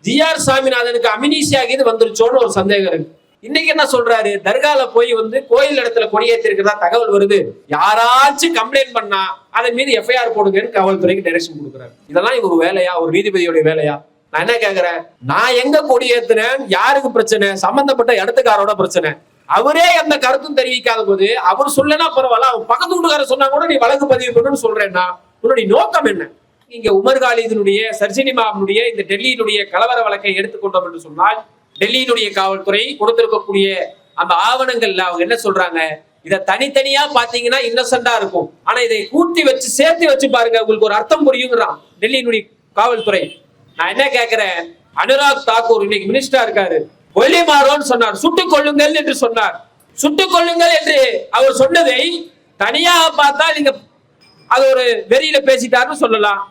GR. சாமிநாதனுக்கு amnesia இது வந்துருச்சோன்னு ஒரு சந்தேகம் இருக்கு. இன்னைக்கு என்ன சொல்றாரு, தர்கால போய் கோயில் இடத்துல கொடியேற்றி இருக்கிறதா தகவல் வருது, யாராச்சும் கம்ப்ளைண்ட் பண்ணா அதன் மீது எஃப்ஐஆர் போடுங்கன்னு காவல்துறைக்கு டைரக்ஷன் கொடுக்குறாரு. இதெல்லாம் இவர் வேலையா, ஒரு நீதிபதியோட வேலையா? நான் என்ன கேக்குறேன், நான் எங்க கொடியேற்றினேன், யாருக்கு பிரச்சனை, சம்பந்தப்பட்ட இடத்துக்காரோட பிரச்சனை. அவரே எந்த கருத்தும் தெரிவிக்காத போது அவர் சொல்லனா பரவாயில்ல, அவன் பக்கத்து வீட்டுக்காரர் சொன்னா கூட நீ வழக்கு பதிவு பண்ணணும்னு சொல்றேன்னா உன்னுடைய நோக்கம் என்ன? இங்க உமர் காலிதினுடைய சர்ஜினி இமாமுடைய இந்த டெல்லியினுடைய கலவர வழக்கை எடுத்துக்கொண்டோம் என்று சொன்னால், டெல்லியினுடைய காவல்துறை கொடுத்திருக்கக்கூடிய அந்த ஆவணங்கள்ல அவங்க என்ன சொல்றாங்க, இதை தனித்தனியா பாத்தீங்கன்னா இன்னசென்டா இருக்கும், ஆனா இதை கூட்டி வச்சு சேர்த்து வச்சு பாருங்க உங்களுக்கு ஒரு அர்த்தம் புரியுங்கிறான் டெல்லியினுடைய காவல்துறை. நான் என்ன கேட்கிறேன், அனுராக் தாக்கூர் இன்னைக்கு மினிஸ்டரா இருக்காரு, ஒலி மாறோன்னு சொன்னார், சுட்டுக் கொள்ளுங்கள் என்று சொன்னார். சுட்டுக் கொள்ளுங்கள் என்று அவர் சொன்னதை தனியாக பார்த்தா நீங்க அது ஒரு வெறியில பேசிட்டாருன்னு சொல்லலாம்.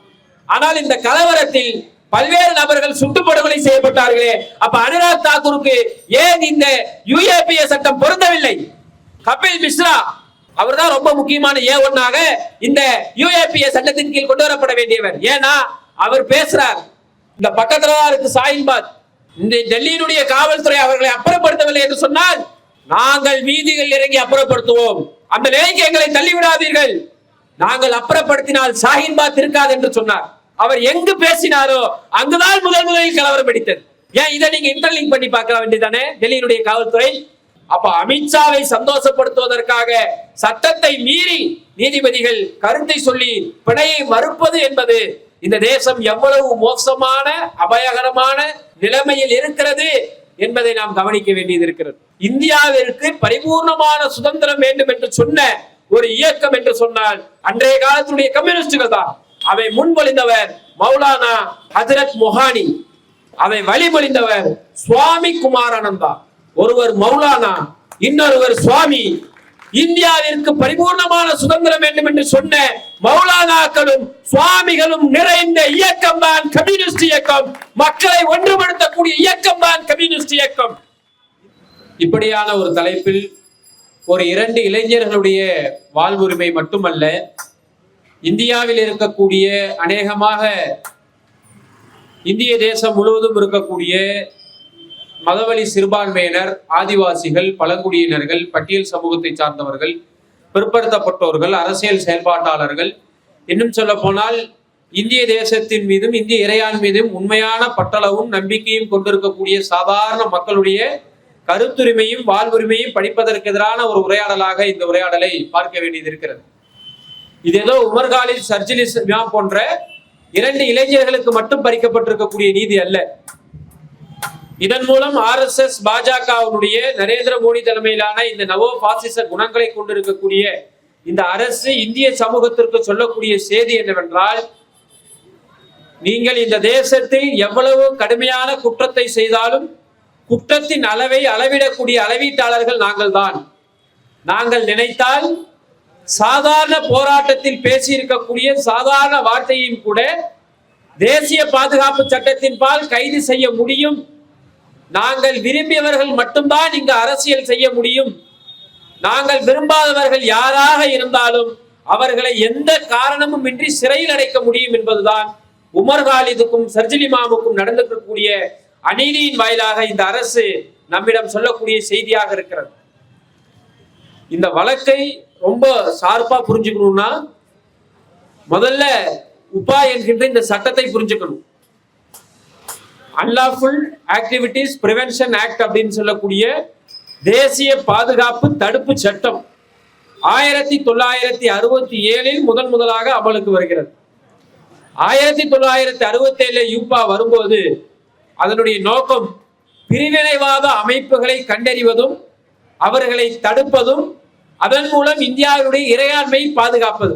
ஆனால் இந்த கலவரத்தில் பல்வேறு நபர்கள் சுட்டுப்படுகொலை செய்யப்பட்டார்களே, அப்ப அனுராக் தாக்கூருக்கு ஏன் இந்த யுஏபிஏ சட்டம் பொருந்தவில்லை? கபில் மிஸ்ரா அவர்தான் ரொம்ப முக்கியமான ஏ1ஆக இந்த யுஏபிஏ சட்டத்தின் கீழ் கொண்டு வரப்பட வேண்டியவர். ஏன்னா அவர் பேசுறார், இந்த பக்கத்துல தான் இருக்கு சாயின்பாத், இந்த டெல்லியினுடைய காவல்துறை அவர்களை அப்புறப்படுத்தவில்லை என்று சொன்னால் நாங்கள் வீதிகள் இறங்கி அப்புறப்படுத்துவோம், அந்த நிலைக்கு எங்களை தள்ளிவிடாதீர்கள், நாங்கள் அப்புறப்படுத்தினால் ஷாஹின்பாத் இருக்காது என்று சொன்னார். அவர் எங்கு பேசினாரோ அங்குதான் முதலில் கலவரம் வெடித்தது. ஏன் இதை நீங்க இன்டர்லிங்க் பண்ணி பார்க்க வேண்டியதானே டெல்லியினுடைய காவல்துறை? அப்ப அமித்ஷாவை சந்தோஷப்படுத்துவதற்காக சட்டத்தை மீறி நீதிபதிகள் கருத்தை சொல்லி பிணையை மறுப்பது என்பது இந்த தேசம் எவ்வளவு மோசமான அபாயகரமான நிலைமையில் இருக்கிறது என்பதை நாம் கவனிக்க வேண்டியது இருக்கிறது. இந்தியாவிற்கு பரிபூர்ணமான சுதந்திரம் வேண்டும் என்று சொன்ன ஒரு இயக்கம் என்று சொன்னால் அன்றைய காலத்துடைய கம்யூனிஸ்டுகள் தான். அவை முன்மொழிந்தவர் மௌலானா ஹஜரத் மொஹானி, அதை வழிமொழிந்தவர் சுவாமி குமாரானந்தா. ஒருவர் மௌலானா, இன்னொருவர் சுவாமி. இந்தியாவிற்கு பரிபூர்ணமான சுதந்திரம் வேண்டும் என்று சொன்ன மௌலானாக்களும் சுவாமிகளும் நிறைந்த இயக்கம் தான் கம்யூனிஸ்ட் இயக்கம். மக்களை ஒன்றுபடுத்தக்கூடிய இயக்கம் தான் கம்யூனிஸ்ட் இயக்கம். இப்படியான ஒரு தலைப்பில் ஒரு 2 இளைஞர்களுடைய வாழ்வுரிமை மட்டுமல்ல, இந்தியாவில் இருக்கக்கூடிய அநேகமாக இந்திய தேசம் முழுவதும் இருக்கக்கூடிய மதவழி சிறுபான்மையினர், ஆதிவாசிகள், பழங்குடியினர்கள், பட்டியல் சமூகத்தை சார்ந்தவர்கள், பிற்படுத்தப்பட்டோர்கள், அரசியல் செயல்பாட்டாளர்கள், இன்னும் சொல்ல போனால் இந்திய தேசத்தின் மீதும் இந்திய இறையான் மீதும் உண்மையான பட்டளவும் நம்பிக்கையும் கொண்டிருக்கக்கூடிய சாதாரண மக்களுடைய கருத்துரிமையும் வாழ்வுரிமையும் படிப்பதற்கு எதிரான ஒரு உரையாடலாக இந்த உரையாடலை பார்க்க வேண்டியது இருக்கிறது. இது ஏதோ உமர் காலித், சர்ஜினி இமாம் போன்ற 2 இளைஞர்களுக்கு மட்டும் பறிக்கப்பட்டிருக்கக்கூடிய நீதி அல்ல. இதன் மூலம் RSS பாஜகவினுடைய நரேந்திர மோடி தலைமையிலான இந்த நவோ பாசிச குணங்களை கொண்டிருக்கக்கூடிய இந்த அரசு இந்திய சமூகத்திற்கு சொல்லக்கூடிய செய்தி என்னவென்றால், நீங்கள் இந்த தேசத்தில் எவ்வளவு கடுமையான குற்றத்தை செய்தாலும் குற்றத்தின் அளவை அளவிடக்கூடிய அளவீட்டாளர்கள் நாங்கள் தான். நாங்கள் நினைத்தால் சாதாரண போராட்டத்தில் பேசியிருக்கக்கூடிய சாதாரண வார்த்தையும் கூட தேசிய பாதுகாப்பு சட்டத்தின் பால் கைது செய்ய முடியும். நாங்கள் விரும்பியவர்கள் மட்டும்தான் இங்கு அரசியல் செய்ய முடியும். நாங்கள் விரும்பாதவர்கள் யாராக இருந்தாலும் அவர்களை எந்த காரணமும் இன்றி சிறையில் அடைக்க முடியும் என்பதுதான் உமர் காலிதுக்கும் சர்ஜினி இமாமுக்கும் நடந்திருக்கக்கூடிய அநீதியின் வாயிலாக இந்த அரசு நம்மிடம் சொல்லக்கூடிய செய்தியாக இருக்கிறது. இந்த வழக்கை ரொம்ப ஷார்ப்பா புரிஞ்சுக்கணும்னா முதல்ல உபா என்கின்ற இந்த சட்டத்தை புரிஞ்சுக்கணும். அன்லாஃபுல் ஆக்டிவிட்டிஸ் பிரிவென்ஷன் ஆக்ட் அப்படின்னு சொல்லக்கூடிய தேசிய பாதுகாப்பு தடுப்பு சட்டம் 1967 முதலாக அமலுக்கு வருகிறது. 1967 யூபா வரும்போது அதனுடைய நோக்கம் பிரிவினைவாத அமைப்புகளை கண்டறிவதும் அவர்களை தடுப்பதும் அதன் மூலம் இந்தியாவுடைய இறையாண்மை பாதுகாப்பது.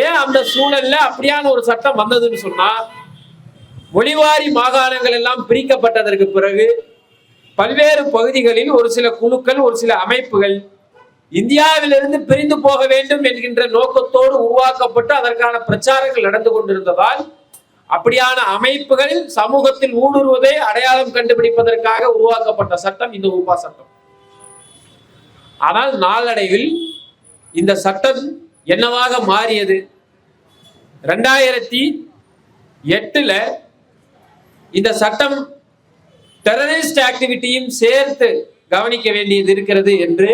ஏன் அந்த சூழல்ல அப்படியான ஒரு சட்டம் வந்ததுன்னு சொன்னா, மொழிவாரி மாகாணங்கள் எல்லாம் பிரிக்கப்பட்டதற்கு பிறகு பல்வேறு பகுதிகளில் ஒரு சில குழுக்கள், ஒரு சில அமைப்புகள் இந்தியாவிலிருந்து பிரிந்து போக வேண்டும் என்கின்ற நோக்கத்தோடு உருவாக்கப்பட்டு அதற்கான பிரச்சாரங்கள் நடந்து கொண்டிருந்ததால் அப்படியான அமைப்புகள் சமூகத்தில் ஊடுருவதை அடையாளம் கண்டுபிடிப்பதற்காக உருவாக்கப்பட்ட சட்டம் இந்த உபா சட்டம். ஆனால் நாளடைவில் இந்த சட்டம் என்னவாக மாறியது? 2008 இந்த சட்டம் டெரரிஸ்ட் ஆக்டிவிட்டியும் சேர்த்து கவனிக்க வேண்டியது இருக்கிறது என்று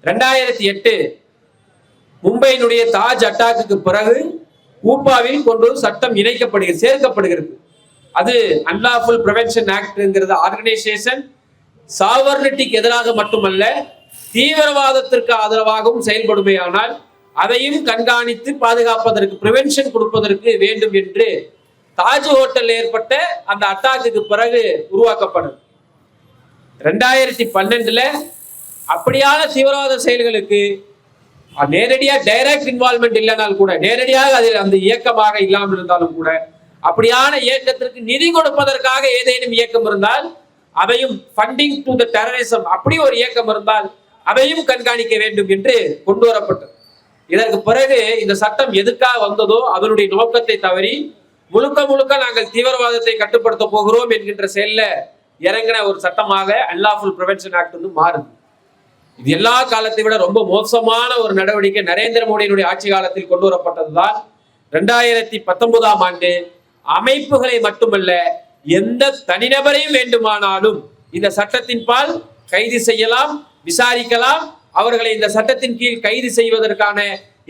2008 மும்பையினுடைய தாஜ் அட்டாக்கு பிறகு ஊப்பாவில் கொண்டு சட்டம் சேர்க்கப்படுகிறது. அது அன்லாஃபுல் பிரிவென்ஷன் ஆக்ட்ங்கிறது ஆர்கனைசேஷன் சாவர்னிட்டிக்கு எதிராக மட்டுமல்ல தீவிரவாதத்திற்கு ஆதரவாகவும் செயல்படுமையானால் அதையும் கண்காணித்து பாதுகாப்பதற்கு பிரிவென்ஷன் கொடுப்பதற்கு வேண்டும் என்று தாஜ் ஹோட்டல் ஏற்பட்ட அந்த அட்டாக்கு பிறகு உருவாக்கப்படும். 2012 அப்படியான தீவிரவாத செயல்களுக்கு நேரடியா டைரக்ட் இன்வால்மெண்ட் இல்லைனால் கூட, நேரடியாக அதில் அந்த இயக்கமாக இல்லாமல் இருந்தாலும் கூட, அப்படியான இயக்கத்திற்கு நிதி கொடுப்பதற்காக ஏதேனும் இயக்கம் இருந்தால் அதையும் ஃபண்டிங் டு த டெரரிசம் அப்படி ஒரு இயக்கம் இருந்தால் அதையும் கண்காணிக்க வேண்டும் என்று கொண்டு வரப்பட்டது. இதற்கு பிறகு இந்த சட்டம் எதுக்காக வந்ததோ அதனுடைய நோக்கத்தை தவறி முழுக்க நாங்கள் தீவிரவாதத்தை கட்டுப்படுத்த போகிறோம் என்கின்ற செயல்ல இறங்கின ஒரு சட்டமாக அன்லாஃபுல் பிரிவென்ஷன் ஆக்ட் வந்து மாறுது. இது எல்லா காலத்தை விட ரொம்ப மோசமான ஒரு நடவடிக்கை நரேந்திர மோடியினுடைய ஆட்சி காலத்தில் கொண்டு வரப்பட்டதுதான். 2019 ஆண்டு அமைப்புகளை மட்டுமல்ல எந்த தனிநபரையும் வேண்டுமானாலும் இந்த சட்டத்தின் பால் கைது செய்யலாம், விசாரிக்கலாம். அவர்களை இந்த சட்டத்தின் கீழ் கைது செய்வதற்கான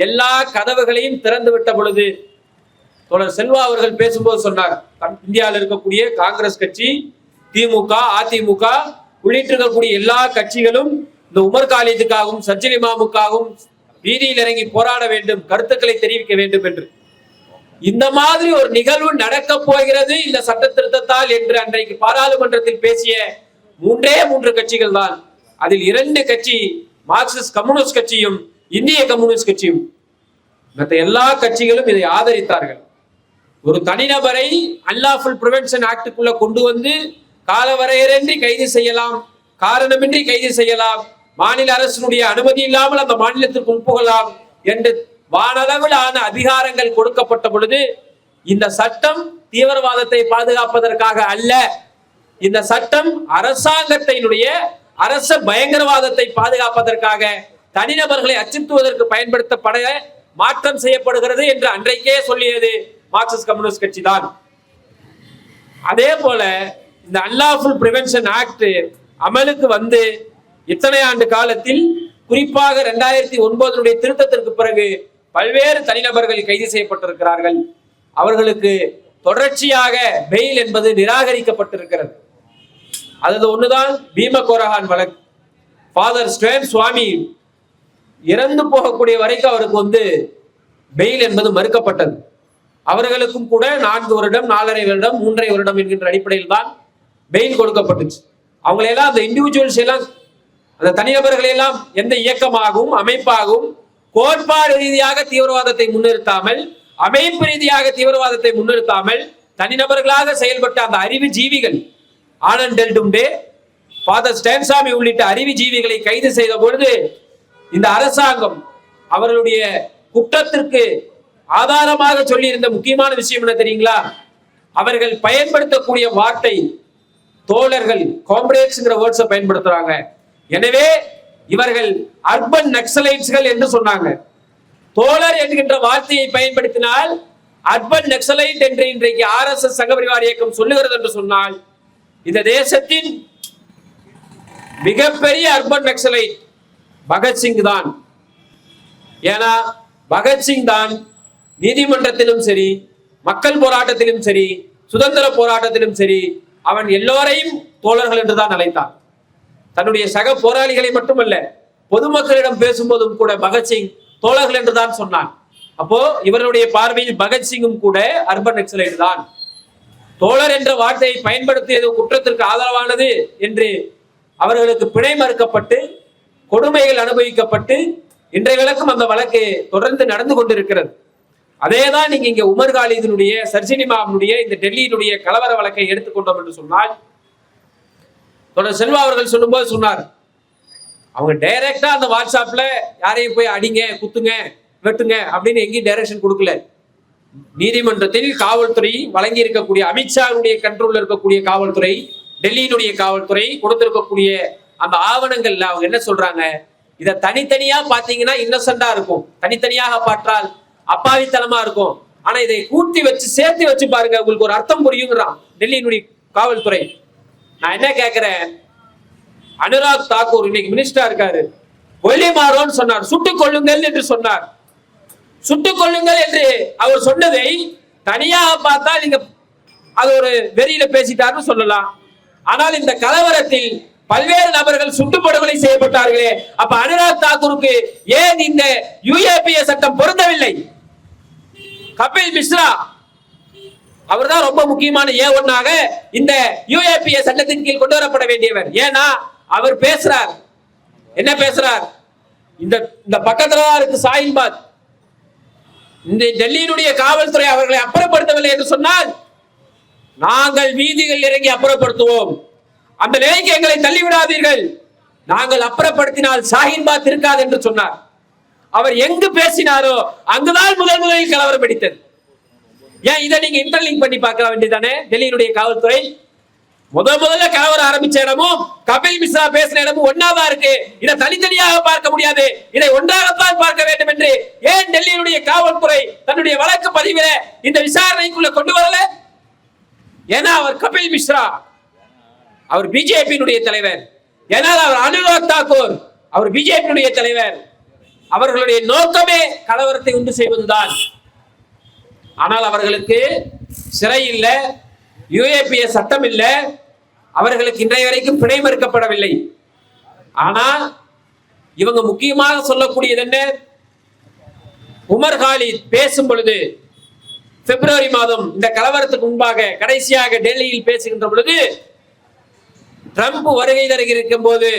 எல்லா கதவுகளையும் திறந்து விட்ட பொழுது தோழர் செல்வா அவர்கள் பேசும்போது சொன்னார், இந்தியாவில் இருக்கக்கூடிய காங்கிரஸ் கட்சி, திமுக, அதிமுக உள்ளிட்டு இருக்கக்கூடிய எல்லா கட்சிகளும் இந்த உமர் காலிதுக்காகவும் சர்ஜில் இமாமுக்காகவும் வீதியில் இறங்கி போராட வேண்டும், கருத்துக்களை தெரிவிக்க வேண்டும் என்று. இந்த மாதிரி ஒரு நிகழ்வு நடக்க போகிறது இந்த சட்ட திருத்தத்தால் என்று அன்றைக்கு பாராளுமன்றத்தில் பேசிய 3 கட்சிகள் தான். அதில் 2 கட்சி மார்க்சிஸ்ட் கம்யூனிஸ்ட் கட்சியும் இந்திய கம்யூனிஸ்ட் கட்சியும். மற்ற எல்லா கட்சிகளும் இதை ஆதரித்தார்கள். ஒரு தனிநபரை அன்லாஃபுல் பிரிவென்ஷன் ஆக்டுக்குள்ள கொண்டு வந்து காலவரையறையின்றி கைது செய்யலாம், காரணமின்றி கைது செய்யலாம், மாநில அரசினுடைய அனுமதி இல்லாமல் அந்த மாநிலத்திற்கு உட்புகலாம் என்று வானளவிலான அதிகாரங்கள் கொடுக்கப்பட்ட பொழுது இந்த சட்டம் தீவிரவாதத்தை பாதுகாப்பதற்காக அல்ல, இந்த சட்டம் அரசாங்கத்தினுடைய அரச பயங்கரவாதத்தை பாதுகாப்பதற்காக தனிநபர்களை அச்சுறுத்துவதற்கு பயன்படுத்தப்பட மாற்றம் செய்யப்படுகிறது என்று அன்றைக்கே சொல்லியது மார்க்சிஸ்ட் கம்யூனிஸ்ட் கட்சி தான். அதே போல இந்த அன்லாஃபுல் பிரிவென்ஷன் ஆக்ட் அமலுக்கு வந்து இத்தனை ஆண்டு காலத்தில் குறிப்பாக 2009 திருத்தத்திற்கு பிறகு பல்வேறு தனிநபர்கள் கைது செய்யப்பட்டிருக்கிறார்கள். அவர்களுக்கு தொடர்ச்சியாக பெயில் என்பது நிராகரிக்கப்பட்டிருக்கிறது. அது ஒண்ணுதான் பீம கோரஹான் வழக்கு. ஃபாதர் ஸ்டேன் சுவாமி இறந்து போகக்கூடிய வரைக்கும் அவருக்கு வந்து பெயில் என்பது மறுக்கப்பட்டது. அவர்களுக்கும் கூட 4 வருடம், 4.5 வருடம், 3.5 வருடம் என்கின்ற அடிப்படையில் தான் பெயில் கொடுக்கப்பட்டுச்சு. அவங்களையெல்லாம் அந்த இண்டிவிஜுவல்ஸ் எல்லாம், அந்த தனிநபர்களை எல்லாம் எந்த இயக்கமாகவும் அமைப்பாகவும் கோட்பாடு ரீதியாக தீவிரவாதத்தை முன்னிறுத்தாமல், அமைப்பு ரீதியாக தீவிரவாதத்தை முன்னிறுத்தாமல் தனிநபர்களாக செயல்பட்ட அந்த அறிவு ஜீவிகள் ஆனந்த் டெல்டும்டே, ஃபாதர் ஸ்டான்சாமி உள்ளிட்ட அறிவு ஜீவிகளை கைது செய்த பொழுது இந்த அரசாங்கம் அவர்களுடைய குற்றத்திற்கு ஆதாரமாக சொல்லி இருந்த முக்கியமான விஷயம் என்ன தெரியுங்களா? அவர்கள் பயன்படுத்தக்கூடிய வார்த்தை தோழர்கள், காம்ரேட்ஸ்ங்கிற வேர்ட்ஸை பயன்படுத்துறாங்க. எனவே இவர்கள் அர்பன் நக்சலைட்ஸ்கள் என்று சொன்னாங்க. தோழர் என்கின்ற வார்த்தையை பயன்படுத்தினால் அர்பன் நக்சலைட் என்று இன்றைக்கு RSS சங்கபரிவார் இயக்கம் சொல்லுகிறது என்று சொன்னால் இந்த தேசத்தின் மிகப்பெரிய அர்பன் நக்சலைட் பகத்சிங் தான். ஏன்னா பகத்சிங் தான் நீதிமன்றத்திலும் சரி, மக்கள் போராட்டத்திலும் சரி, சுதந்திர போராட்டத்திலும் சரி, அவன் எல்லோரையும் தோழர்கள் என்றுதான் அழைத்தான். தன்னுடைய சக போராளிகளை மட்டுமல்ல, பொதுமக்களிடம் பேசும்போதும் கூட பகத்சிங் தோழர்கள் என்றுதான் சொன்னான். அப்போ இவருடைய பார்வையில் பகத்சிங்கும் கூட அர்பன் நக்சலைட் தான். தோழர் என்ற வார்த்தையை பயன்படுத்தியது குற்றத்திற்கு ஆதரவானது என்று அவர்களுக்கு பிணை மறுக்கப்பட்டு கொடுமைகள் அனுபவிக்கப்பட்டு இன்றைய வழக்கும் அந்த வழக்கு தொடர்ந்து நடந்து கொண்டிருக்கிறது. அதேதான் நீங்க இங்க உமர் காலிதினுடைய, சர்ஜில் இமாமுடைய இந்த டெல்லியினுடைய கலவர வழக்கை எடுத்துக்கொண்டோம் என்று சொன்னால், தொடர் செல்வா அவர்கள் சொல்லும்போது சொன்னார், அவங்க டைரக்டா அந்த வாட்ஸ்அப்ல யாரையும் போய் அடிங்க, குத்துங்க, வெட்டுங்க அப்படின்னு எங்கேயும் டைரக்ஷன் கொடுக்கல. நீதிமன்றத்தில் காவல்துறை வழங்கி இருக்கக்கூடிய, அமித்ஷாவுடைய கண்ட்ரோல்ல இருக்கக்கூடிய காவல்துறை, டெல்லியினுடைய காவல்துறை கொடுத்திருக்கக்கூடிய அந்த ஆவணங்கள்ல அவங்க என்ன சொல்றாங்க, இதை தனித்தனியா பாத்தீங்கன்னா இன்னசென்டா இருக்கும், தனித்தனியாக பார்த்தால் அப்பாவித்தனமா இருக்கும், ஆனா இதை கூட்டி வச்சு சேர்த்து வச்சு பாருங்க உங்களுக்கு ஒரு அர்த்தம் புரியுங்கிறான். டெல்லியினுடைய காவல்துறை. நான் என்ன கேட்கிறேன், அனுராக் தாக்கூர் இன்னைக்கு மினிஸ்டரா இருக்காரு, ஒளிமாறோன்னு சொன்னார், சுட்டுக் கொள்ளுங்கள் என்று சொன்னார். சுட்டுக் கொள்ளுங்கள் என்று அவர் சொன்னதை தனியாக பார்த்தா நீங்க அது ஒரு வெறியில பேசிட்டாருன்னு சொல்லலாம். ஆனால் இந்த கலவரத்தில் பல்வேறு நபர்கள் சுட்டுப்படுகொலை செய்யப்பட்டார்களே, அப்ப அனுராக் தாக்கூருக்கு ஏன் இந்த யுஏபிஏ சட்டம் பொருந்தவில்லை? கபில் மிஸ்ரா அவர்தான் ரொம்ப முக்கியமான ஏ1ஆக இந்த யுஏபிஏ சட்டத்தின் கீழ் கொண்டு வரப்பட வேண்டியவர். ஏன்னா அவர் பேசுறார், என்ன பேசுறார், இந்த பக்கத்துல தான் இருக்கு ஷாஹின்பாக், இந்த டெல்லியினுடைய காவல்துறை அவர்களை அப்புறப்படுத்தவில்லை என்று சொன்னால் நாங்கள் வீதிகள் இறங்கி அப்புறப்படுத்துவோம், அந்த நிலைக்கு எங்களை தள்ளிவிடாதீர்கள், நாங்கள் அப்புறப்படுத்தினால் ஷாஹின்பாக் இருக்காது என்று சொன்னார். அவர் எங்கு பேசினாரோ அங்குதான் முதலில் கலவரம் வெடித்தது. ஏன் இதை நீங்க இன்டர்லிங்க் பண்ணி பார்க்க வேண்டியதானே? டெல்லியினுடைய காவல்துறை முதல்ல கலவரம் ஆரம்பிச்ச இடமும் கபில் மிஸ்ரா பேசின இடமும் ஒன்னாதான் இருக்கு. இதை தனித்தனியாக பார்க்க முடியாது, இதை ஒன்றாகத்தான் பார்க்க வேண்டும் என்று ஏன் டெல்லியினுடைய காவல்துறை தன்னுடைய வழக்கு பதிவில இந்த விசாரணைக்குள்ள கொண்டு வரல? ஏன்னா அவர் கபில் மிஸ்ரா, அவர் பிஜேபியினுடைய தலைவர். ஏனால் அவர் அனுராக் தாக்கூர், அவர் பிஜேபியினுடைய தலைவர். அவர்களுடைய நோக்கமே கலவரத்தை உண்டு செய்வதுதான். ஆனால் அவர்களுக்கு சிறை இல்ல, யுஏபிஏ சட்டம் இல்ல, அவர்களுக்கு இன்றைய வரைக்கும் பிணை மறுக்கப்படவில்லை. ஆனா இவங்க முக்கியமாக சொல்லக்கூடியது என்ன? உமர் காலித் பேசும் பொழுது பிப்ரவரி மாதம் இந்த கலவரத்துக்கு முன்பாக கடைசியாக டெல்லியில் பேசுகின்ற பொழுது, ட்ரம்ப் வருகை தருகிற போது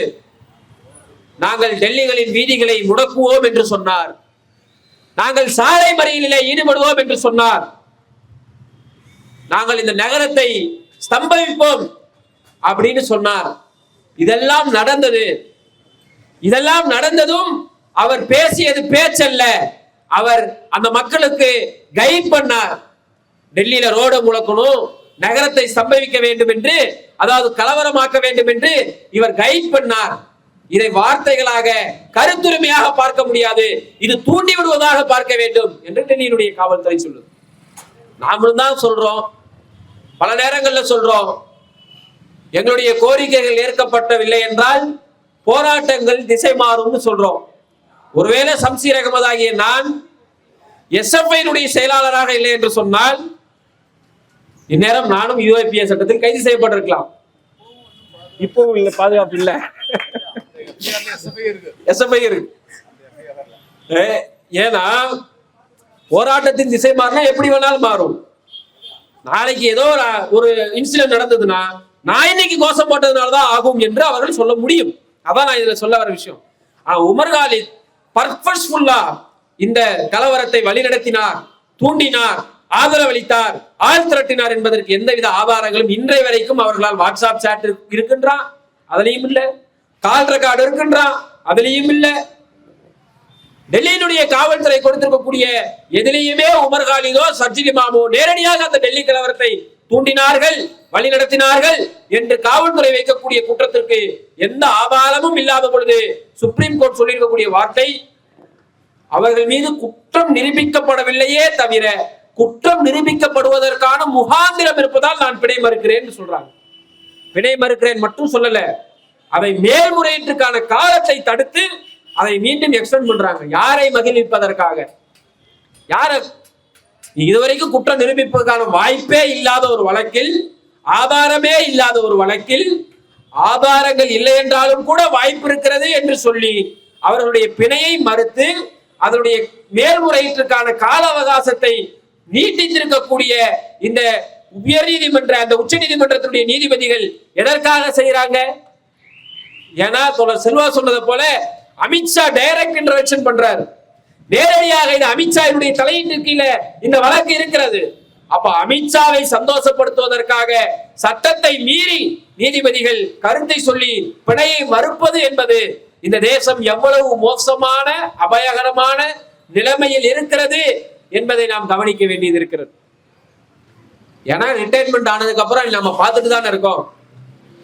நாங்கள் டெல்லிகளின் வீதிகளை முடக்குவோம் என்று சொன்னார், நாங்கள் சாலை மறியலிலே ஈடுபடுவோம் என்று சொன்னார், நாங்கள் இந்த நகரத்தை ஸ்தம்பிப்போம் அப்படின்னு சொன்னார். இதெல்லாம் நடந்தது. இதெல்லாம் நடந்ததும் அவர் பேசியது பேச்சல்ல, அவர் அந்த மக்களுக்கு கைட் பண்ணார். டெல்லியில ரோட முழக்கணும், நகரத்தை ஸ்தம்பிக்க வேண்டும் என்று, அதாவது கலவரமாக்க வேண்டும் என்று இவர் கைட் பண்ணார். இதை வார்த்தைகளாக கருத்துரிமையாக பார்க்க முடியாது, இது தூண்டி விடுவதாக பார்க்க வேண்டும் என்று டெல்லியினுடைய காவல்துறை சொல்லுது. நாமளும் தான் சொல்றோம், பல நேரங்களில் சொல்றோம், எங்களுடைய கோரிக்கைகள் ஏற்கப்படவில்லை என்றால் போராட்டங்கள் திசை மாறும் சொல்றோம். ஒருவேளை சம்சீர் அகமது ஆகிய நான் எஸ்எஃப்ஐ செயலாளராக இல்லை என்று சொன்னால் இந்நேரம் நானும் யுஏபிஏ சட்டத்தில் கைது செய்யப்பட்டிருக்கலாம். இப்போ இல்ல, பாதுகாப்பு இல்ல, எஸ்எஃப்ஐ இருக்கு. ஏன்னா போராட்டத்தின் திசை மாறினா எப்படி வேணாலும் மாறும். நாளைக்கு ஏதோ ஒரு இன்சிடென்ட் நடந்ததுன்னா நான் இன்னைக்கு கோஷம் போட்டதுனாலதான் ஆகும் என்று அவர்கள் சொல்ல முடியும். அதான் நான் இதுல சொல்ல வர விஷயம். உமர் காலித் பர்பஸ்ஃபுல்லா இந்த கலவரத்தை வழிநடத்தினார், தூண்டினார், ஆதரவளித்தார், ஆள் திரட்டினார் என்பதற்கு எந்தவித ஆதாரங்களும் இன்றைய வரைக்கும் அவர்களால் வாட்ஸ்அப் சாட் இருக்கின்றான், அதுலயும் இல்ல, கால் ரெக்கார்டு இருக்கின்றான், அதுலயும் இல்ல. டெல்லியினுடைய காவல்துறை கொடுத்திருக்கக்கூடிய எதிலையுமே உமர் காலிதோ சர்ஜில் இமாமோ நேரடியாக அந்த டெல்லி கலவரத்தை தூண்டினார்கள், வழிநடத்தினார்கள் என்று காவல்துறை வைக்கக்கூடிய குற்றத்திற்கு எந்த ஆதாரமும் இல்லாத பொழுது சுப்ரீம் கோர்ட் சொல்லியிருக்கக்கூடிய வார்த்தை, அவர்கள் மீது குற்றம் நிரூபிக்கப்படவில்லையே தவிர குற்றம் நிரூபிக்கப்படுவதற்கான முகாந்திரம் இருப்பதால் நான் பிணை மறுக்கிறேன் சொல்றாங்க. பிணை மறுக்கிறேன் மட்டும் சொல்லல, அதை மேல்முறையீட்டுக்கான காலத்தை தடுத்து அதை மீண்டும் எக்ஸ்டெண்ட் பண்றாங்க. யாரை மகிழ்விப்பதற்காக? யார இதுவரைக்கும் குற்றம் நிரூபிப்பதற்கான வாய்ப்பே இல்லாத ஒரு வழக்கில், ஆதாரமே இல்லாத ஒரு வழக்கில், ஆதாரங்கள் இல்லை என்றாலும் கூட வாய்ப்பு இருக்கிறது என்று சொல்லி அவர்களுடைய பிணையை மறுத்து அதனுடைய மேல்முறையீட்டுக்கான கால அவகாசத்தை நீட்டித்திருக்கக்கூடிய இந்த உயர் நீதிமன்ற, அந்த உச்ச நீதிமன்றத்தினுடைய நீதிபதிகள் எதற்காக செய்யறாங்க? ஏன்னா தோழர் செல்வா சொன்னதை போல அமித்ஷா டைரக்ட் இன்டர்வென்ஷன் பண்றாரு. நேரடியாக இது அமித்ஷாவுடைய தலையீட்டின் கீழே இந்த வழக்கு இருக்கிறது. அப்ப அமித்ஷாவை சந்தோஷப்படுத்துவதற்காக சட்டத்தை மீறி நீதிபதிகள் கருத்தை சொல்லி பிணையை மறுப்பது என்பது இந்த தேசம் எவ்வளவு மோசமான அபாயகரமான நிலைமையில் இருக்கிறது என்பதை நாம் கவனிக்க வேண்டியது இருக்கிறது. ஏன்னா ரிட்டையர்மெண்ட் ஆனதுக்கு அப்புறம் நம்ம பார்த்துட்டு தானே இருக்கோம்.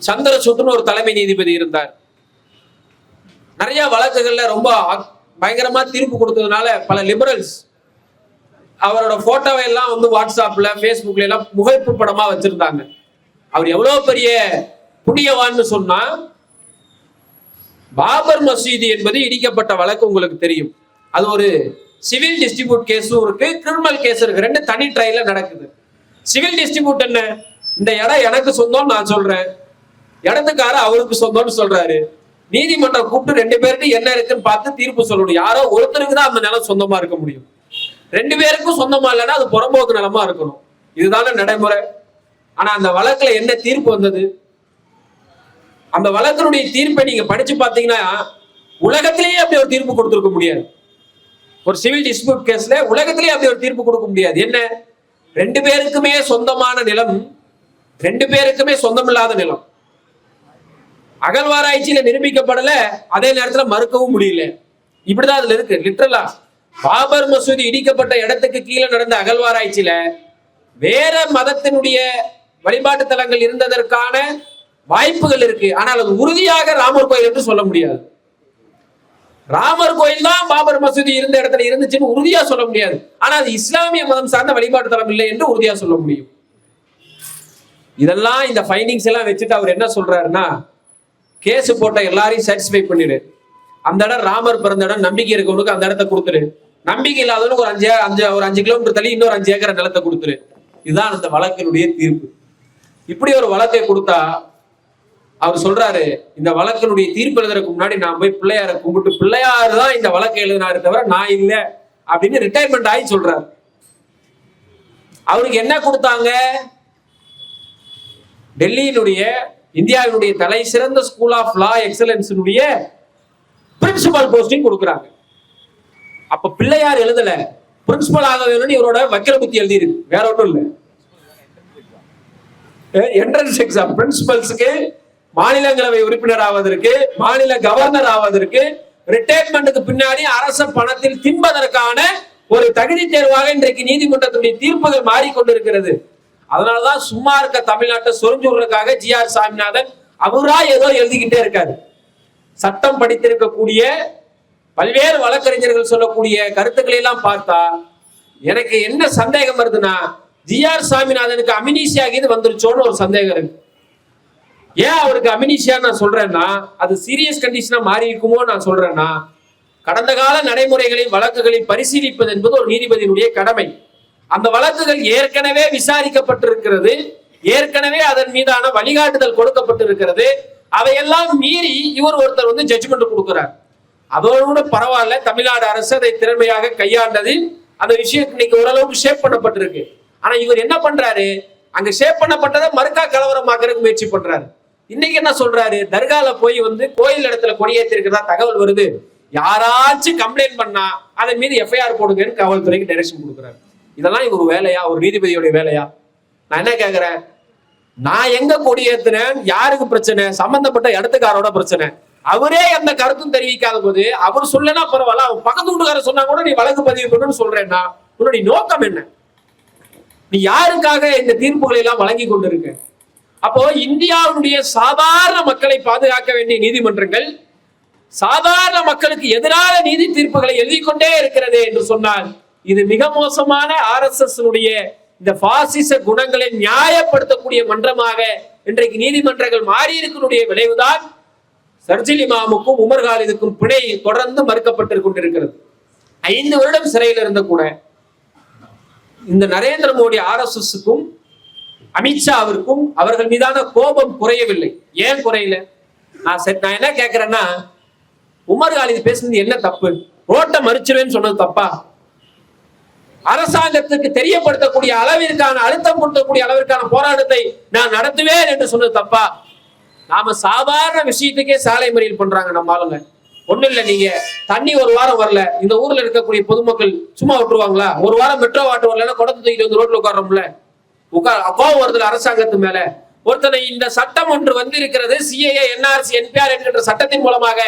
சந்திரசூட்னு ஒரு தலைமை நீதிபதி இருந்தார். நிறைய வழக்குகள்ல ரொம்ப பயங்கரமா தீர்ப்பு கொடுத்ததுனால பல லிபரல்ஸ் அவரோட போட்டோவை எல்லாம் வாட்ஸ்அப்ல, பேஸ்புக்ல எல்லாம் புகைப்பு படமா வச்சிருந்தாங்க. அவர் எவ்வளவு பெரிய புண்ணியவான்னு சொன்னா, பாபர் மசூதி என்பது இடிக்கப்பட்ட வழக்கு உங்களுக்கு தெரியும். அது ஒரு சிவில் டிஸ்ட்ரிபியூட் கேஸும் இருக்கு, கிரிமினல் கேஸ் இருக்கு. ரெண்டு தனி ட்ரையல்ல நடக்குது. சிவில் டிஸ்ட்ரிபியூட் என்ன, இந்த இடம் எனக்கு சொந்தம் நான் சொல்றேன், இடத்துக்கார அவருக்கு சொந்தம்னு சொல்றாரு. நீதிமன்றம் கூப்பிட்டு ரெண்டு பேருக்கு என்ன இருக்குன்னு பார்த்து தீர்ப்பு சொல்லணும். யாரோ ஒருத்தருக்கு தான் அந்த நிலம் சொந்தமா இருக்க முடியும். ரெண்டு பேருக்கும் சொந்தமா இல்லைன்னா அது புறம்போக்கு நிலமா இருக்கணும். இதுதான நடைமுறை. ஆனா அந்த வழக்குல என்ன தீர்ப்பு வந்தது? அந்த வழக்கினுடைய தீர்ப்பை நீங்க படிச்சு பாத்தீங்கன்னா உலகத்திலேயே அப்படி ஒரு தீர்ப்பு கொடுத்திருக்க முடியாது. ஒரு சிவில் டிஸ்பியூட் கேஸ்ல உலகத்திலேயே அப்படி ஒரு தீர்ப்பு கொடுக்க முடியாது. என்ன, ரெண்டு பேருக்குமே சொந்தமான நிலம், ரெண்டு பேருக்குமே சொந்தமில்லாத நிலம். அகழ்வாராய்ச்சியில நிரூபிக்கப்படல, அதே நேரத்துல மறுக்கவும் முடியல. இப்படிதான் அதுல இருக்கு. லிட்டரலா பாபர் மசூதி இடிக்கப்பட்ட இடத்துக்கு கீழே நடந்த அகழ்வாராய்ச்சியில வேற மதத்தினுடைய வழிபாட்டு தலங்கள் இருந்ததற்கான வாய்ப்புகள் இருக்கு. ஆனால் அது உறுதியாக ராமர் கோயில் என்று சொல்ல முடியாது. ராமர் கோயில் தான் பாபர் மசூதி இருந்த இடத்துல இருந்துச்சுன்னு உறுதியா சொல்ல முடியாது. ஆனா அது இஸ்லாமிய மதம் சார்ந்த வழிபாட்டு தலம் இல்லை என்று உறுதியா சொல்ல முடியும். இதெல்லாம் இந்த ஃபைண்டிங்ஸ் எல்லாம் வச்சுட்டு அவர் என்ன சொல்றாருன்னா, கேஸ் போட்ட எல்லாரையும் சாட்டிஸ்ஃபை பண்ணிடு. அந்த இடம் ராமர் பிறந்த இடம், நம்பிக்கை இருக்கவனுக்கு அந்த இடத்த கொடுத்துரு, நம்பிக்கை இல்லாதவனுக்கு ஒரு 5 கிலோமீட்டர் தள்ளி இன்னொரு 5 ஏக்கர் நிலத்தை கொடுத்துரு. இதுதான் அந்த வழக்கினுடைய தீர்ப்பு. இப்படி ஒரு வழக்கை கொடுத்தா அவர் சொல்றாரு, இந்த வழக்கினுடைய தீர்ப்பு எழுதுறதுக்கு முன்னாடி நான் போய் பிள்ளையாரை கும்பிட்டு, பிள்ளையாரு தான் இந்த வழக்கை எழுதினாரு தவிர நான் இல்லை அப்படின்னு ரிட்டையர்மெண்ட் ஆகி சொல்றாரு. அவருக்கு என்ன கொடுத்தாங்க? டெல்லியினுடைய இந்தியாவினுடைய தலை சிறந்த ஸ்கூல் ஆஃப் லா எக்ஸலன்ஸினுடைய பிரின்சிபல் போஸ்டிங் கொடுக்குறாங்க. அப்ப பிள்ளையார் எழுதல, பிரின்சிபல் ஆக வேணும்னு இவரோட வக்கீல புத்தி எழுதி இருக்கு, வேற ஒன்றும் இல்லை. என்ட்ரன்ஸ் எக்ஸாம் பிரின்சிபல்ஸுக்கு, மாநிலங்களவை உறுப்பினர் ஆவதற்கு, மாநில கவர்னர் ஆவதற்கு, ரிட்டையர்மெண்ட்டுக்கு பின்னாடி அரச பணத்தில் தின்பதற்கான ஒரு தகுதி தேர்வாக இன்றைக்கு நீதிமன்றத்துடைய தீர்ப்புகள் மாறிக்கொண்டிருக்கிறது. அதனாலதான் சும்மா இருக்க தமிழ்நாட்டை சொரிஞ்சுறதுக்காக ஜி.ஆர். சாமிநாதன் அவரா ஏதோ எழுதிக்கிட்டே இருக்காரு. சட்டம் படித்திருக்கக்கூடிய பல்வேறு வழக்கறிஞர்கள் சொல்லக்கூடிய கருத்துக்களை எல்லாம் பார்த்தா எனக்கு என்ன சந்தேகம் வருதுன்னா, ஜி.ஆர். சாமிநாதனுக்கு அமினிஷியா இது வந்துருச்சோன்னு ஒரு சந்தேகம் இருக்கு. ஏன் அவருக்கு அமினிஷியா நான் சொல்றேன்னா, அது சீரியஸ் கண்டிஷனா மாறி இருக்குமோ நான் சொல்றேன்னா, கடந்த கால நடைமுறைகளின் வழக்குகளை பரிசீலிப்பது என்பது ஒரு நீதிபதியினுடைய கடமை. அந்த வழக்குகள் ஏற்கனவே விசாரிக்கப்பட்டிருக்கிறது, ஏற்கனவே அதன் மீதான வழிகாட்டுதல் கொடுக்கப்பட்டிருக்கிறது. அதையெல்லாம் மீறி இவர் ஒருத்தர் வந்து ஜட்ஜ்மெண்ட் கொடுக்கிறார். அதோடு கூட பரவாயில்ல, தமிழ்நாடு அரசு அதை திறமையாக கையாண்டது. அந்த விஷயம் இன்னைக்கு ஓரளவுக்கு ஷேப் பண்ணப்பட்டிருக்கு. ஆனா இவர் என்ன பண்றாரு, அங்க ஷேப் பண்ணப்பட்டதை மறுக்கா கலவரமாக்குறதுக்கு முயற்சி பண்றாரு. இன்னைக்கு என்ன சொல்றாரு, தர்கால போய் வந்து கோயில் இடத்துல கொடியேற்றி இருக்கிறதா தகவல் வருது, யாராச்சும் கம்ப்ளைண்ட் பண்ணா அதன் மீது எஃப்ஐஆர் போடுங்கன்னு காவல்துறைக்கு டைரக்ஷன் கொடுக்குறாரு. இதெல்லாம் இவர் வேலையா, ஒரு நீதிபதியோட வேலையா? நான் என்ன கேக்குறேன், நான் எங்க கொடியேற்றினேன், யாருக்கு பிரச்சனை, சம்பந்தப்பட்ட இடத்துக்காரோட பிரச்சனை. அவரே எந்த கருத்தும் தெரிவிக்காத போது அவர் சொல்லனா பரவாயில்ல, அவன் பக்கத்து வீட்டுக்காரர் சொன்னா கூட நீ வழக்கு பதிவு பண்ணணும்னு சொல்றேன்னா உன்னுடைய நோக்கம் என்ன? நீ யாருக்காக இந்த தீர்ப்புகளை எல்லாம் வழங்கி கொண்டிருக்க? அப்போ இந்தியாவுடைய சாதாரண மக்களை பாதுகாக்க வேண்டிய நீதிமன்றங்கள் சாதாரண மக்களுக்கு எதிரான நீதி தீர்ப்புகளை எழுதி கொண்டே இருக்கிறது என்று சொன்னால் இது மிக மோசமான RSS இந்த பாசிச குணங்களை நியாயப்படுத்தக்கூடிய மன்றமாக இன்றைக்கு நீதிமன்றங்கள் மாறி இருக்கக்கூடிய விளைவுதான் சர்ஜில் இமாமுக்கும் உமர் காலிதுக்கும் பிணை தொடர்ந்து மறுக்கப்பட்டு கொண்டிருக்கிறது. 5 வருடம் சிறையில் இருந்த கூட இந்த நரேந்திர மோடி RSSக்கும் அமித்ஷாவிற்கும் அவர்கள் மீதான கோபம் குறையவில்லை. ஏன் குறையல? நான் என்ன கேட்கிறேன்னா, உமர் காலிது பேசுனது என்ன தப்பு? ரோட்டை மறிச்சிருவேன்னு சொன்னது தப்பா? அரசாங்கத்துக்கு தெரியப்படுத்தக்கூடிய அளவிற்கான அழுத்தம் கொடுக்கக்கூடிய அளவிற்கான போராட்டத்தை நான் நடத்துவேன் என்று சொன்னது தப்பா? நாம சாதாரண விஷயத்துக்கே சாலை மறியல் பண்றாங்க நம்ம ஆளுங்க. ஒண்ணு இல்ல, நீங்க தண்ணி ஒரு வாரம் வரல, இந்த ஊர்ல இருக்கக்கூடிய பொதுமக்கள் சும்மா விட்டுருவாங்களா? ஒரு வாரம் மெட்ரோ வாட்டர் வரலன்னா குடத்தை தூக்கிட்டு வந்து ரோட்ல உட்காரோம்ல, கோவம் வருதுல அரசாங்கத்து மேல. ஒருத்தனை இந்த சட்டம் ஒன்று வந்திருக்கிறது, CAA NRC NPR என்கின்ற சட்டத்தின் மூலமாக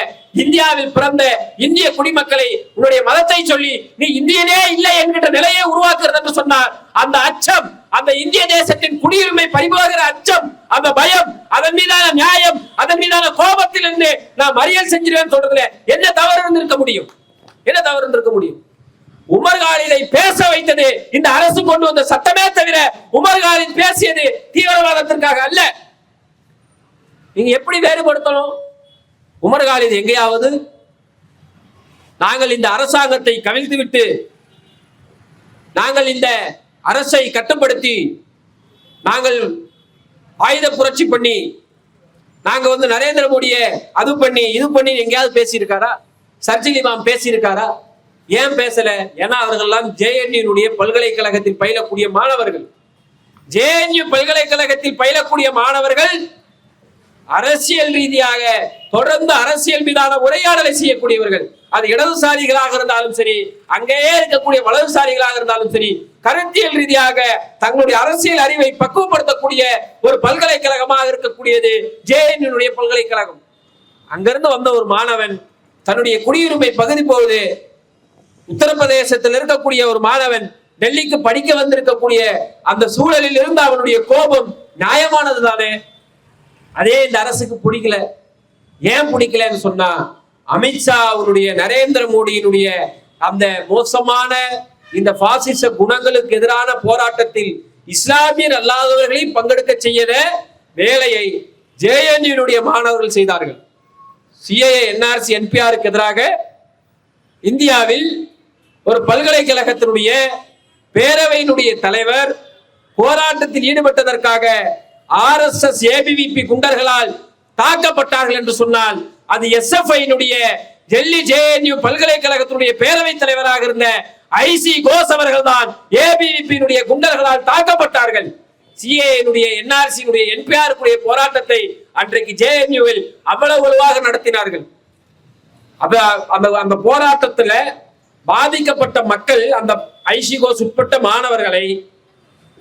இந்தியாவில் பிறந்த இந்திய குடிமக்களை உன்னுடைய மதத்தை சொல்லி நீ இந்தியனே இல்லை என்கின்ற நிலையை உருவாக்குறது என்று சொன்னார். அந்த அச்சம், அந்த இந்திய தேசத்தின் குடியுரிமை பறிபோகிற அச்சம், அந்த பயம், அதன் மீதான நியாயம், அதன் மீதான கோபத்தில் இருந்து நான் மறியல் செஞ்சிருவேன் சொல்றதுல என்ன தவறு இருந்திருக்க முடியும்? என்ன தவறு இருந்திருக்க முடியும்? உமர் காலிதை பேச வைத்தது இந்த அரசு கொண்டு வந்த சட்டமே தவிர உமர் காலித் பேசியது தீவிரவாதத்திற்காக அல்ல. நீங்க எப்படி வேறுபடுத்தணும்? உமர் காலித் எங்கேயாவது நாங்கள் இந்த அரசாங்கத்தை கவிழ்த்துவிட்டு நாங்கள் இந்த அரசை கட்டுப்படுத்தி நாங்கள் ஆயுத புரட்சி பண்ணி நாங்க நரேந்திர மோடியை அது பண்ணி இது பண்ணி எங்கேயாவது பேசியிருக்காரா? சர்ஜில் இமாம் பேசியிருக்காரா? ஏன் பேசல? ஏன்னா அவர்கள்லாம் ஜேஎன்யூ பல்கலைக்கழகத்தில் பயிலக்கூடிய மாணவர்கள். ஜேஎன்யூ பல்கலைக்கழகத்தில் பயிலக்கூடிய மாணவர்கள் அரசியல் ரீதியாக தொடர்ந்து அரசியல் மீதான உரையாடலை செய்யக்கூடியவர்கள். அது இடதுசாரிகளாக இருந்தாலும் சரி, அங்கேயே இருக்கக்கூடிய வலதுசாரிகளாக இருந்தாலும் சரி, கருத்தியல் ரீதியாக தங்களுடைய அரசியல் அறிவை பக்குவப்படுத்தக்கூடிய ஒரு பல்கலைக்கழகமாக இருக்கக்கூடியது ஜேஎன்யூ பல்கலைக்கழகம். அங்கிருந்து வந்த ஒரு மாணவன் தன்னுடைய குடியுரிமை பகுதி போகுது. உத்தரப்பிரதேசத்தில் இருக்கக்கூடிய ஒரு மாணவன் டெல்லிக்கு படிக்க வந்திருக்கக்கூடிய அந்த சூழலில் இருந்து அவனுடைய கோபம் நியாயமானது தானே? அதே இந்த அரசுக்கு பிடிக்கல. ஏன் பிடிக்கலன்னு சொன்னா, அமித்ஷா அவருடைய நரேந்திர மோடியினுடைய அந்த மோசமான இந்த பாசிச குணங்களுக்கு எதிரான போராட்டத்தில் இஸ்லாமியர் அல்லாதவர்களையும் பங்கெடுக்க செய்யற வேலையை ஜேஎன்யூ மாணவர்கள் செய்தார்கள். சிஏஏ என்ஆர்சி என்பிஆருக்கு எதிராக இந்தியாவில் ஒரு பல்கலைக்கழகத்தினுடைய பேரவையினுடைய தலைவர் போராட்டத்தில் ஈடுபட்டதற்காக RSS ஏபிவிபி குண்டர்களால் தாக்கப்பட்டார்கள் என்று சொன்னால், அது எஸ்எஃப்ஐ டெல்லி ஜேஎன்யூ பல்கலைக்கழகத்தினுடைய பேரவை தலைவராக இருந்த ஐசி கோஸ் அவர்கள் தான் ஏபிவிபி குண்டர்களால் தாக்கப்பட்டார்கள். சிஏனுடைய என்ஆர்சி என்பிஆர் போராட்டத்தை அன்றைக்கு ஜேஎன்யூவில் அவ்வளவு வலுவாக நடத்தினார்கள். அந்த போராட்டத்துல பாதிக்கப்பட்ட மக்கள், அந்த ஐசி கோஸ் உட்பட்ட மாணவர்களை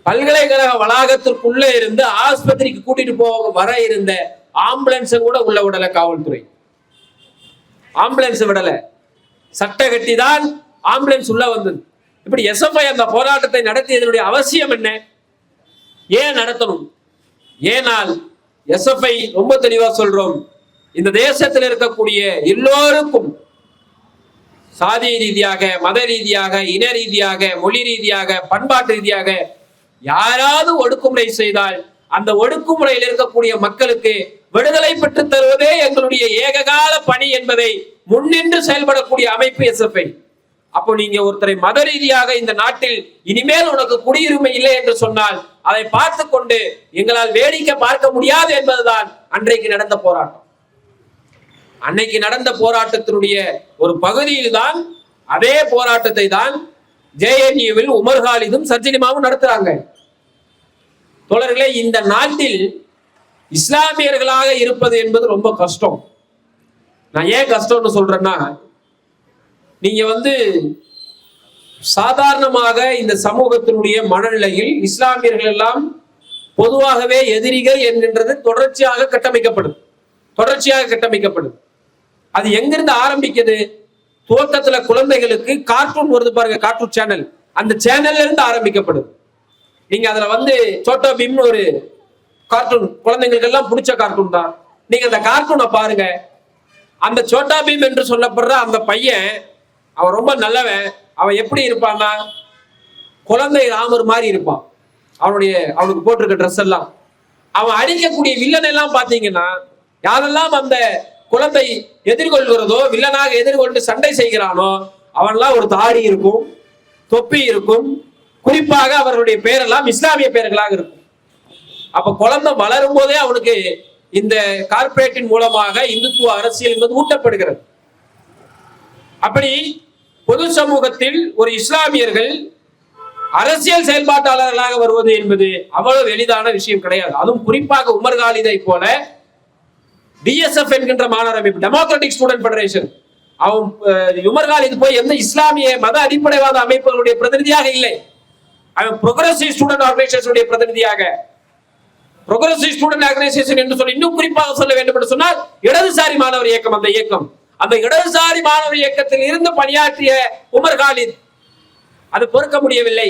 பல்கலைக்கழக வளாகத்திற்குள்ள இருந்து ஆஸ்பத்திரிக்கு கூட்டிட்டு போக வர இருந்த ஆம்புலன்ஸ் கூட உள்ள விடல காவல்துறை. ஆம்புலன்ஸ் விடல, சட்ட கட்டி தான் ஆம்புலன்ஸ் உள்ள வந்தது. இப்படி எஸ்எஃப்ஐ அந்த போராட்டத்தை நடத்தியதனுடைய அவசியம் என்ன? ஏன் நடத்தணும்? ஏனால் எஸ்எஃப்ஐ ரொம்ப தெளிவா சொல்றோம், இந்த தேசத்தில் இருக்கக்கூடிய எல்லோருக்கும் சாதி ரீதியாக, மத ரீதியாக, இன ரீதியாக, மொழி ரீதியாக, பண்பாட்டு ரீதியாக யாராவது ஒடுக்குமுறை செய்தால் அந்த ஒடுக்குமுறையில் இருக்கக்கூடிய மக்களுக்கு விடுதலை பெற்று தருவதே எங்களுடைய ஏககால பணி என்பதை முன்னின்று செயல்படக்கூடிய அமைப்பு எஸ்எஃப்ஐ. அப்போ நீங்க ஒருத்தரை மத ரீதியாக இந்த நாட்டில் இனிமேல் உனக்கு குடியுரிமை இல்லை என்று சொன்னால் அதை பார்த்து கொண்டு எங்களால் வேடிக்கை பார்க்க முடியாது என்பதுதான் அன்றைக்கு நடந்த போராட்டம். அன்னைக்கு நடந்த போராட்டத்தினுடைய ஒரு பகுதியில் தான் அதே போராட்டத்தை தான் ஜேஎன்யூவில் உமர் காலிதும் சர்ஜில் இமாமும் நடத்துறாங்க. தோழர்களே, இந்த நாட்டில் இஸ்லாமியர்களாக இருப்பது என்பது ரொம்ப கஷ்டம். நான் ஏன் கஷ்டம்னு சொல்றேன்னா, நீங்க சாதாரணமாக இந்த சமூகத்தினுடைய மனநிலையில் இஸ்லாமியர்கள் எல்லாம் பொதுவாகவே எதிரிகள் என்கின்றது தொடர்ச்சியாக கட்டமைக்கப்படுது. அது எங்கிருந்து ஆரம்பிக்குது? துவக்கத்துல குழந்தைகளுக்கு கார்ட்டூன் வருது பாருங்க, கார்ட்டூன் சேனல், அந்த சேனல்ல இருந்து ஆரம்பிக்கப்படுது. நீங்க அதுல சோட்டா பீம்னு ஒரு கார்ட்டூன், குழந்தைங்களுக்கு எல்லாம் பிடிச்ச கார்ட்டூன் தான். நீங்க அந்த கார்ட்டூனை பாருங்க. அந்த சோட்டா பீம் என்று சொல்லப்படுற அந்த பையன், அவன் ரொம்ப நல்லவன். அவன் எப்படி இருப்பான்னா, குழந்தை ராமர் மாதிரி இருப்பான். அவனுக்கு போட்டிருக்க ட்ரெஸ் எல்லாம், அவன் அடிக்கக்கூடிய வில்லன் எல்லாம் பாத்தீங்கன்னா, யாரெல்லாம் அந்த குழந்தை எதிர்கொள்கிறதோ, வில்லனாக எதிர்கொண்டு சண்டை செய்கிறானோ, அவன்லாம் ஒரு தாடி இருக்கும், தொப்பி இருக்கும். குறிப்பாக அவர்களுடைய பெயரெல்லாம் இஸ்லாமிய பெயர்களாக இருக்கும். அப்ப குழந்தை வளரும் போதே அவனுக்கு இந்த கார்பரேட்டின் மூலமாக இந்துத்துவ அரசியல் என்பது ஊட்டப்படுகிறது. அப்படி பொது சமூகத்தில் ஒரு இஸ்லாமியர்கள் அரசியல் செயல்பாட்டாளர்களாக வருவது என்பது அவ்வளவு எளிதான விஷயம் கிடையாது. அதுவும் குறிப்பாக உமர் காலிதை போல டிஎஸ்எஃப் என்கின்ற மாணவர் அமைப்பு, டெமோக்ராட்டிக் ஸ்டூடெண்ட் ஃபெடரேஷன், அவன் உமர் காலித் போய் எந்த இஸ்லாமிய மத அடிப்படைவாத அமைப்புகளுடைய பிரதிநிதியாக இல்லை. அவன் ப்ரோக்ரசிவ் ஸ்டூடெண்ட் ஆர்கனைசேஷனுடைய பிரதிநிதியாக, ப்ரோக்ரசிவ் ஸ்டூடெண்ட் ஆர்கனைசேஷன் என்று சொல்லி இன்னும் குறிப்பாக சொல்ல வேண்டும் என்று சொன்னால் இடதுசாரி மாணவர் இயக்கம். அந்த இடதுசாரி மாணவர் இயக்கத்தில் இருந்து பணியாற்றிய உமர் காலித் அது பொறுக்க முடியவில்லை.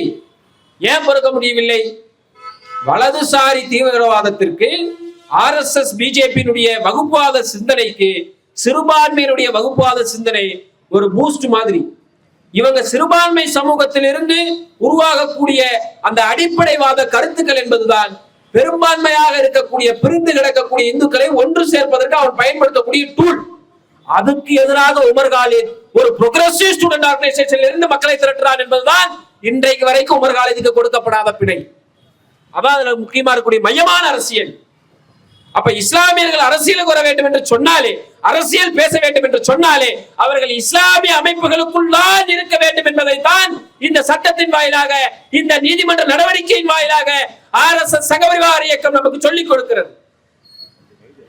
ஏன் பொறுக்க முடியவில்லை? வலதுசாரி தீவிரவாதத்திற்கு, RSS பிஜேபியினுடைய வகுப்புவாத சிந்தனைக்கு, சிறுபான்மையினுடைய வகுப்புவாத சிந்தனை ஒரு பூஸ்ட் மாதிரி. இவங்க சிறுபான்மை சமூகத்தில் இருந்து உருவாகக்கூடிய அந்த அடிப்படைவாத கருத்துக்கள் என்பதுதான் பெரும்பான்மையாக இருக்கக்கூடிய பிரிந்து கிடக்கக்கூடிய இந்துக்களை ஒன்று சேர்ப்பதற்கு அவன் பயன்படுத்தக்கூடிய டூல். அதுக்கு எதிராக உமர் காலித் ஒரு புரோகிரசிவ் ஸ்டூடெண்ட் ஆர்கனைசேஷன்ல இருந்து மக்களை திரட்டுறான் என்பதுதான் இன்றைக்கு வரைக்கும் உமர் காலிதுக்கு கொடுக்கப்படாத பிணை. அதான் அதுல முக்கியமா இருக்கக்கூடிய மையமான அரசியல். அப்ப இஸ்லாமியர்கள் அரசியலுக்கு வர வேண்டும் என்று சொன்னாலே, அரசியல் பேச வேண்டும் என்று சொன்னாலே அவர்கள் இஸ்லாமிய அமைப்புகளுக்குள்ளால் இருக்க வேண்டும் என்பதைத்தான் இந்த சட்டத்தின் வாயிலாக, இந்த நீதிமன்ற நடவடிக்கையின் வாயிலாக RSS சகபரிவார இயக்கம் நமக்கு சொல்லிக் கொடுக்கிறது.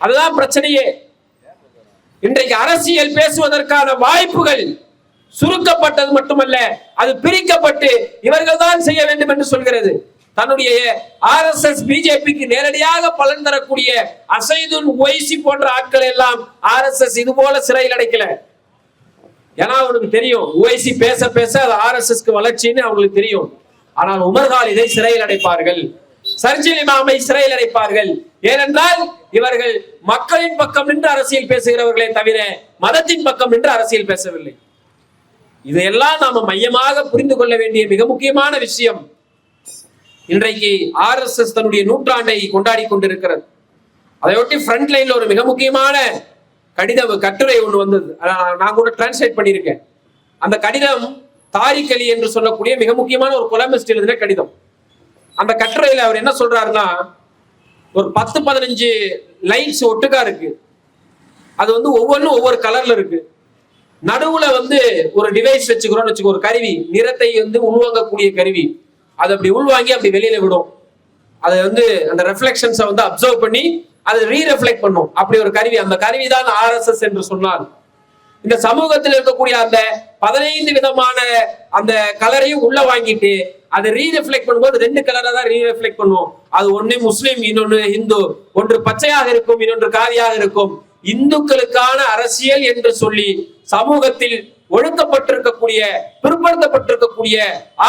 அதுதான் பிரச்சனையே. இன்றைக்கு அரசியல் பேசுவதற்கான வாய்ப்புகள் சுருக்கப்பட்டது மட்டுமல்ல, அது பிரிக்கப்பட்டு இவர்கள் தான் செய்ய வேண்டும் என்று சொல்கிறது. தன்னுடைய RSS பிஜேபிக்கு நேரடியாக பலன் தரக்கூடிய அசைதுன் ஒய்சி போன்ற ஆட்கள் எல்லாம் RSS இது போல சிறையில் அடைக்கல. ஏன்னா அவனுக்கு தெரியும் ஒய்சி பேச பேச அது RSSக்கு வளர்ச்சின்னு அவங்களுக்கு தெரியும். ஆனால் உமர் காலிதை சிறையில் அடைப்பார்கள், சர்ஜில் இமாமை சிறையில் அடைப்பார்கள். ஏனென்றால் இவர்கள் மக்களின் பக்கம் நின்று அரசியல் பேசுகிறவர்களே தவிர மதத்தின் பக்கம் நின்று அரசியல் பேசவில்லை. இதையெல்லாம் நாம மையமாக புரிந்து கொள்ள வேண்டிய மிக முக்கியமான விஷயம். இன்றைக்கு RSS தன்னுடைய நூற்றாண்டை கொண்டாடி கொண்டிருக்கிறது. அதையொட்டி ஃப்ரண்ட் லைன்ல ஒரு மிக முக்கியமான கட்டுரை ஒன்று வந்தது. நான் கூட டிரான்ஸ்லேட் பண்ணியிருக்கேன். அந்த கடிதம் தாரிக் அலி என்று சொல்லக்கூடிய மிக முக்கியமான ஒரு கொலமிஸ்ட் எழுதின கடிதம். அந்த கட்டுரையில அவர் என்ன சொல்றாருன்னா, ஒரு 10-15 லைன்ஸ் ஒட்டுக்கா இருக்கு. அது ஒவ்வொன்றும் ஒவ்வொரு கலர்ல இருக்கு. நடுவுல ஒரு டிவைஸ் வச்சுக்கிறோம்னு வச்சுக்கோ, ஒரு கருவி, நிறத்தை உள்வாங்கக்கூடிய கருவி. அது அப்படி உள்வாங்கி அப்படி வெளியில விடும். அது அந்த ரெஃப்ளெக்ஷன்ஸை அப்சர்வ் பண்ணி அது ரீரெஃப்ளெக்ட் பண்ணும். அப்படி ஒரு கருவி. அந்த கருவி தான் RSS என்று சொன்னால், இந்த சமூகத்தில் இருக்கக்கூடிய அந்த 15 விதமான அந்த கலரையும் உள்ள வாங்கிட்டு அதை ரீரெஃப்ளெக்ட் பண்ணும்போது 2 கலரை தான் ரீரெஃப்ளெக்ட் பண்ணும். அது ஒண்ணு முஸ்லிம், இன்னொன்னு இந்து. ஒன்று பச்சையாக இருக்கும், இன்னொன்று காவியாக இருக்கும். இந்துக்களுக்கான அரசியல் என்று சொல்லி சமூகத்தில் ஒழுக்கப்பட்டிருக்கக்கூடிய, பிற்படுத்தப்பட்டிருக்கக்கூடிய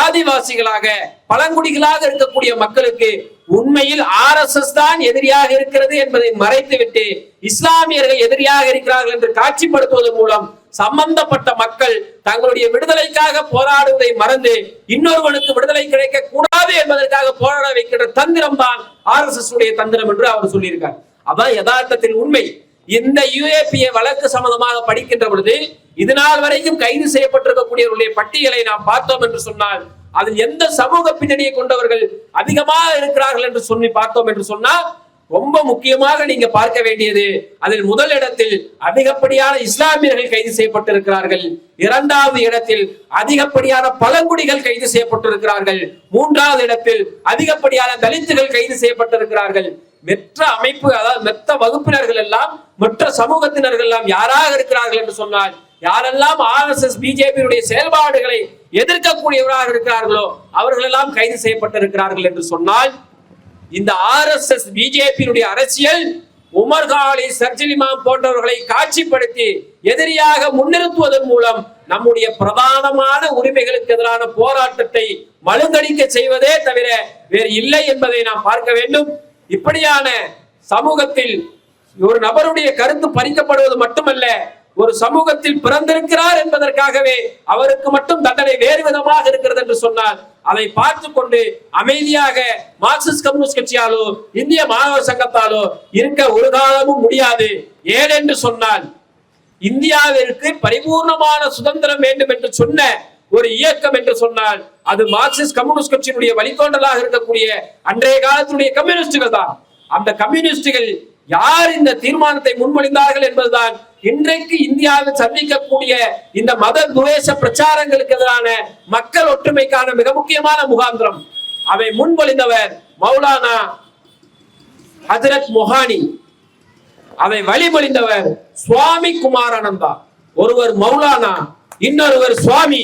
ஆதிவாசிகளாக, பழங்குடிகளாக இருக்கக்கூடிய மக்களுக்கு உண்மையில் RSS தான் எதிரியாக இருக்கிறது என்பதை மறைத்துவிட்டு இஸ்லாமியர்கள் எதிரியாக இருக்கிறார்கள் என்று காட்சிப்படுத்துவதன் மூலம் சம்பந்தப்பட்ட மக்கள் தங்களுடைய விடுதலைக்காக போராடுவதை மறந்து இன்னொருவனுக்கு விடுதலை கிடைக்க கூடாது என்பதற்காக போராட வைக்கின்ற தந்திரம் தான் RSS உடைய தந்திரம் என்று அவர் சொல்லியிருக்கார். அதான் யதார்த்தத்தில் உண்மை. இந்த UAPA வழக்கு சம்பந்தமாக படிக்கின்ற பொழுது இதுநாள் வரைக்கும் கைது செய்யப்பட்டிருக்கக்கூடியவர்களுடைய பட்டியலை நாம் பார்த்தோம் என்று சொன்னால், அதில் எந்த சமூக பின்னணியை கொண்டவர்கள் அதிகமாக இருக்கிறார்கள் என்று சொல்லி பார்த்தோம் என்று சொன்னால், ரொம்ப முக்கியமாக நீங்க பார்க்க வேண்டியது, அதில் முதல் இடத்தில் அதிகப்படியான இஸ்லாமியர்கள் கைது செய்யப்பட்டிருக்கிறார்கள். 2வது இடத்தில் அதிகப்படியான பழங்குடிகள் கைது செய்யப்பட்டிருக்கிறார்கள். 3வது இடத்தில் அதிகப்படியான தலித்துகள் கைது செய்யப்பட்டிருக்கிறார்கள். மற்ற அமைப்பு, அதாவது மற்ற வகுப்பினர்கள் எல்லாம், மற்ற சமூகத்தினர்கள் எல்லாம் யாராக இருக்கிறார்கள் என்று சொன்னால், யாரெல்லாம் RSS பிஜேபியுடைய செயல்பாடுகளை எதிர்க்கக்கூடியவராக இருக்கிறார்களோ அவர்கள் எல்லாம் கைது செய்யப்பட்டிருக்கிறார்கள் என்று சொன்னால், இந்த RSS பிஜேபியுடைய அரசியல் உமர் காலித், சர்ஜில் இமாம் போன்றவர்களை காட்சிப்படுத்தி எதிரியாக முன்னிறுத்துவதன் மூலம் நம்முடைய பிரதானமான உரிமைகளுக்கு எதிரான போராட்டத்தை மழுங்கடிக்க செய்வதே தவிர வேறு இல்லை என்பதை நாம் பார்க்க வேண்டும். இப்படியான சமூகத்தில் ஒரு நபருடைய கருத்து பறிக்கப்படுவது மட்டுமல்ல, ஒரு சமூகத்தில் பிறந்திருக்கிறார் என்பதற்காகவே அவருக்கு மட்டும் தண்டனை வேறு விதமாக இருக்கிறது என்று சொன்னால், அதை பார்த்து கொண்டு அமைதியாக மார்க்சிஸ்ட் கம்யூனிஸ்ட் கட்சியாலோ இந்திய மாணவர் சங்கத்தாலோ இருக்க ஒரு காலமும் முடியாது. ஏனென்று சொன்னால், இந்தியாவிற்கு பரிபூர்ணமான சுதந்திரம் வேண்டும் என்று சொன்ன ஒரு இயக்கம் என்று சொன்னால் அது மார்க்சிஸ்ட் கம்யூனிஸ்ட் கட்சியினுடைய வழித்தோன்றலாக இருக்கக்கூடிய அன்றைய காலத்துடைய கம்யூனிஸ்டுகள் தான். அந்த கம்யூனிஸ்டுகள் யார் இந்த தீர்மானத்தை முன்மொழிந்தார்கள் என்பதுதான் இன்றைக்கு இந்தியாவில் சந்திக்கக்கூடிய இந்த மத துவேஷ பிரச்சாரங்களுக்கு எதிரான மக்கள் ஒற்றுமைக்கான மிக முக்கியமான முகாந்திரம். அவை முன்மொழிந்தவர் மௌலானா ஹஜரத் மொஹானி, அதை வழிமொழிந்தவர் சுவாமி குமாரானந்தா. ஒருவர் மௌலானா, இன்னொருவர் சுவாமி.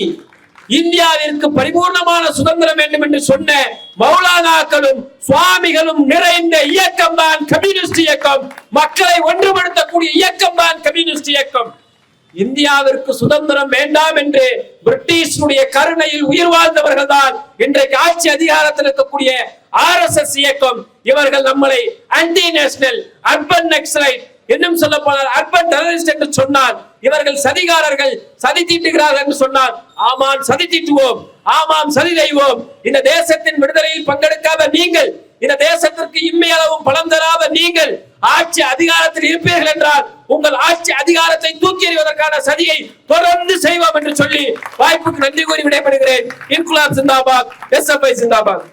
இந்தியாவிற்கு பரிபூர்ணமான சுதந்திரம் வேண்டும் என்று சொன்ன மௌலானாக்களும் சுவாமிகளும் நிறைந்த இயக்கம் தான் கம்யூனிஸ்ட் இயக்கம். மக்களை ஒன்றுபடுத்தக்கூடிய இயக்கம் தான் கம்யூனிஸ்ட் இயக்கம். இந்தியாவிற்கு சுதந்திரம் வேண்டாம் என்று பிரிட்டிஷுடைய கருணையில் உயிர் வாழ்ந்தவர்கள் தான் இன்றைக்கு ஆட்சி அதிகாரத்தில் இருக்கக்கூடிய RSS இயக்கம். இவர்கள் நம்மளை ஆன்டி நேஷனல், அர்பன் நக்சலைட், இன்னும் சொல்ல போனால் அர்பன் டெரரிஸ்ட் என்று சொன்னார். இவர்கள் சதிகாரர்கள், சதி தீட்டுகிறார்கள் என்று சொன்னார். ஆமாம் சதி தீட்டுவோம், ஆமாம் சதி செய்வோம். இந்த தேசத்தின் விடுதலையில் பங்கெடுக்காத நீங்கள், இந்த தேசத்திற்கு இம்மையளவும் பலம் தராத நீங்கள் ஆட்சி அதிகாரத்தில் இருப்பீர்கள் என்றால் உங்கள் ஆட்சி அதிகாரத்தை தூக்கி எறிவதற்கான சதியை தொடர்ந்து செய்வோம் என்று சொல்லி வாய்ப்புக்கு நன்றி கூறி விடைபெறுகிறேன். இன்குலாப் ஜிந்தாபாத், எஸ்எஃப்ஐ ஜிந்தாபாத்.